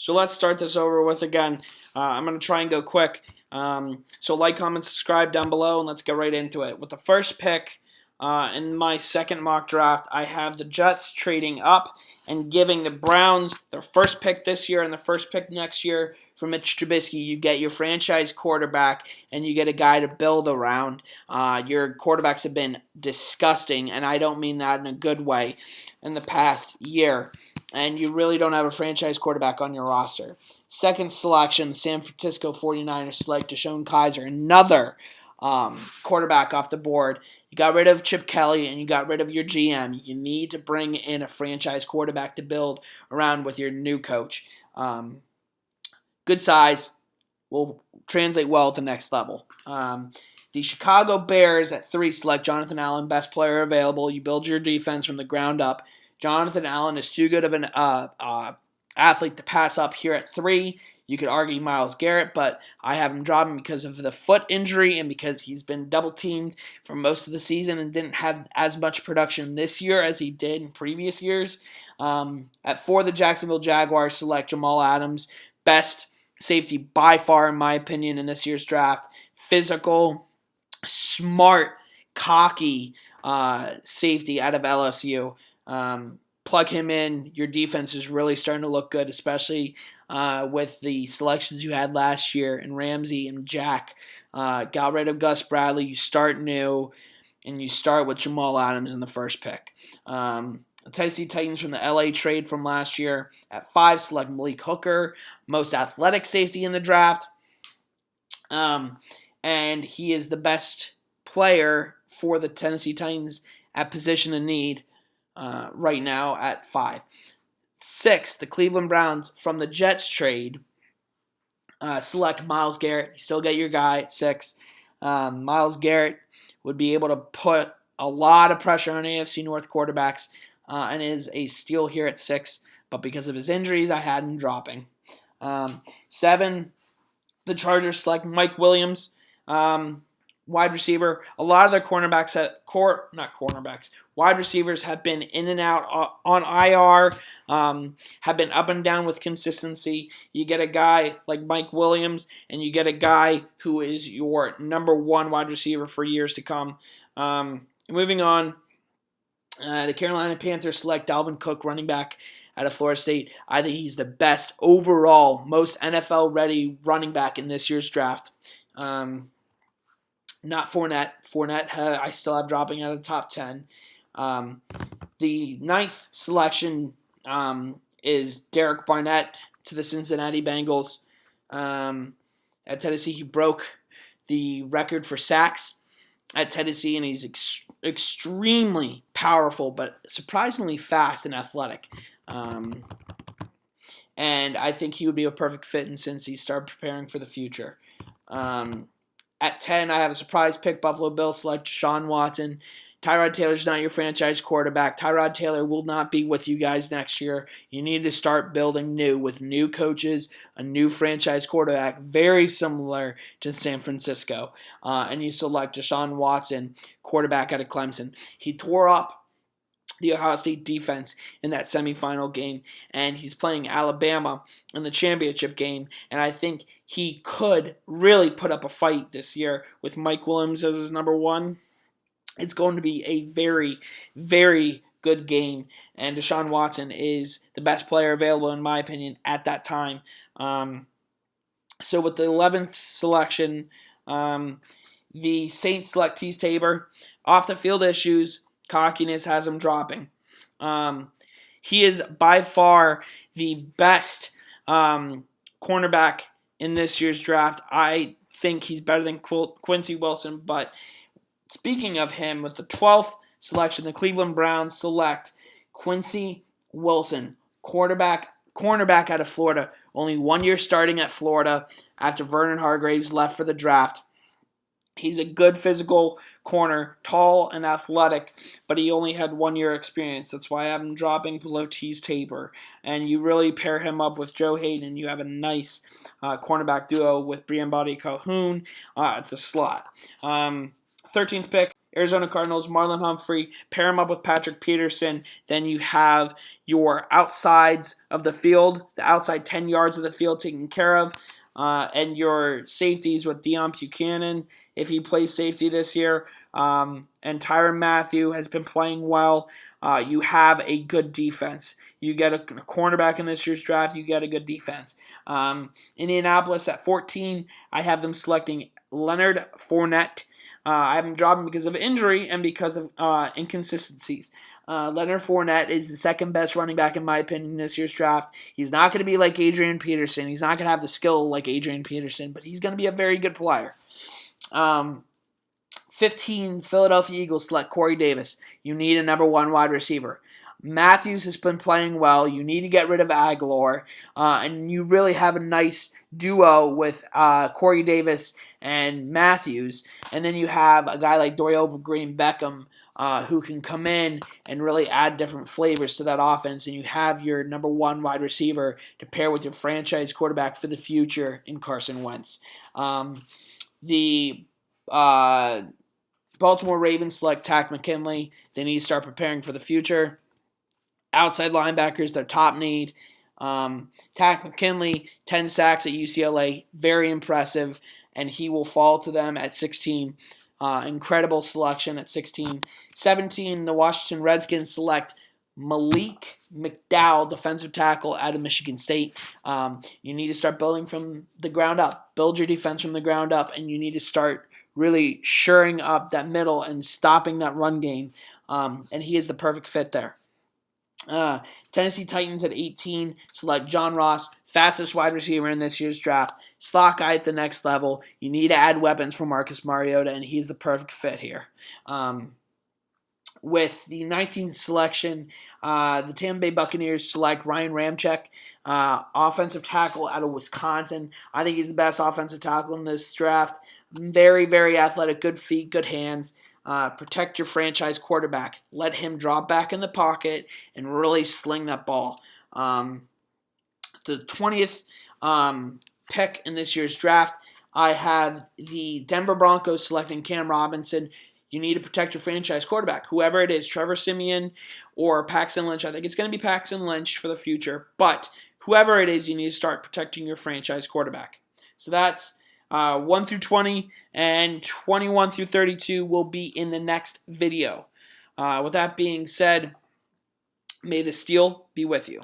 So let's start this over with again. I'm going to try and go quick. So like, comment, subscribe down below, and let's get right into it. With the first pick in my second mock draft, I have the Jets trading up and giving the Browns their first pick this year and the first pick next year for Mitch Trubisky. You get your franchise quarterback, and you get a guy to build around. Your quarterbacks have been disgusting, and I don't mean that in a good way, in the past year. And you really don't have a franchise quarterback on your roster. Second selection, the San Francisco 49ers select DeShone Kizer, another quarterback off the board. You got rid of Chip Kelly and you got rid of your GM. You need to bring in a franchise quarterback to build around with your new coach. Good size will translate well at the next level. The Chicago Bears at 3 select Jonathan Allen, best player available. You build your defense from the ground up. Jonathan Allen is too good of an athlete to pass up here at 3. You could argue Myles Garrett, but I have him dropping because of the foot injury and because he's been double-teamed for most of the season and didn't have as much production this year as he did in previous years. At 4, the Jacksonville Jaguars select Jamal Adams, best safety by far, in my opinion, in this year's draft. Physical, smart, cocky safety out of LSU. Plug him in. Your defense is really starting to look good, especially with the selections you had last year in Ramsey and Jack. Got rid of Gus Bradley. You start new, and you start with Jamal Adams in the first pick. The Tennessee Titans from the LA trade from last year. At 5, select Malik Hooker, most athletic safety in the draft. And he is the best player for the Tennessee Titans at position of need right now at 5. 6, the Cleveland Browns from the Jets trade select Myles Garrett. You still get your guy at 6. Myles Garrett would be able to put a lot of pressure on AFC North quarterbacks and is a steal here at 6. But because of his injuries, I had him dropping. 7, the Chargers select Mike Williams, wide receiver. A lot of their wide receivers have been in and out on IR, have been up and down with consistency. You get a guy like Mike Williams, and you get a guy who is your number 1 wide receiver for years to come. Moving on, the Carolina Panthers select Dalvin Cook, running back out of Florida State. I think he's the best overall, most NFL-ready running back in this year's draft. Not Fournette. Fournette, I still have dropping out of the top 10. The 9th selection is Derek Barnett to the Cincinnati Bengals. At Tennessee, he broke the record for sacks at Tennessee, and he's extremely powerful, but surprisingly fast and athletic. And I think he would be a perfect fit in Cincy, start preparing for the future. At 10, I have a surprise pick. Buffalo Bills select Deshaun Watson. Tyrod Taylor's not your franchise quarterback. Tyrod Taylor will not be with you guys next year. You need to start building new with new coaches, a new franchise quarterback, very similar to San Francisco. And you select Deshaun Watson, quarterback out of Clemson. He tore up the Ohio State defense in that semifinal game, and he's playing Alabama in the championship game, and I think he could really put up a fight this year with Mike Williams as his number 1. It's going to be a very, very good game, and Deshaun Watson is the best player available, in my opinion, at that time. So with the 11th selection, the Saints select Teez Tabor. Off the field issues, cockiness has him dropping. He is by far the best cornerback in this year's draft. I think he's better than Quincy Wilson. But speaking of him, with the 12th selection, the Cleveland Browns select Quincy Wilson, cornerback out of Florida. Only 1 year starting at Florida after Vernon Hargreaves left for the draft. He's a good physical corner, tall and athletic, but he only had 1 year experience. That's why I have him dropping below Teez Tabor. And you really pair him up with Joe Hayden, you have a nice cornerback duo with Brian Calhoun at the slot. 13th pick, Arizona Cardinals, Marlon Humphrey, pair him up with Patrick Peterson. Then you have your outsides of the field, the outside 10 yards of the field taken care of. And your safeties with Deion Buchanan, if he plays safety this year, and Tyrann Mathieu has been playing well. You have a good defense. You get a cornerback in this year's draft, you get a good defense. Indianapolis at 14, I have them selecting Leonard Fournette. I have him dropping because of injury and because of inconsistencies. Leonard Fournette is the second best running back in my opinion this year's draft. He's not going to be like Adrian Peterson. He's not going to have the skill like Adrian Peterson, but he's going to be a very good player. 15, Philadelphia Eagles select Corey Davis. You need a number one wide receiver. Matthews has been playing well. You need to get rid of Aguilar. And you really have a nice duo with Corey Davis and Matthews. And then you have a guy like Dorial Green-Beckham who can come in and really add different flavors to that offense. And you have your number one wide receiver to pair with your franchise quarterback for the future in Carson Wentz. The Baltimore Ravens select Takk McKinley. They need to start preparing for the future. Outside linebackers, their top need. Takk McKinley, 10 sacks at UCLA, very impressive, and he will fall to them at 16. Incredible selection at 16. 17, the Washington Redskins select Malik McDowell, defensive tackle out of Michigan State. You need to start building from the ground up. Build your defense from the ground up, and you need to start really shoring up that middle and stopping that run game. And he is the perfect fit there. Tennessee Titans at 18 select John Ross, fastest wide receiver in this year's draft. Slot guy at the next level. You need to add weapons for Marcus Mariota, and he's the perfect fit here. With the 19th selection, the Tampa Bay Buccaneers select Ryan Ramczyk, offensive tackle out of Wisconsin. I think he's the best offensive tackle in this draft. Very, very athletic, good feet, good hands. Protect your franchise quarterback. Let him drop back in the pocket and really sling that ball. The 20th pick in this year's draft, I have the Denver Broncos selecting Cam Robinson. You need to protect your franchise quarterback, whoever it is, Trevor Siemian or Paxton Lynch. I think it's going to be Paxton Lynch for the future, but whoever it is, you need to start protecting your franchise quarterback. So that's 1 through 20, and 21 through 32 will be in the next video. With that being said, may the steel be with you.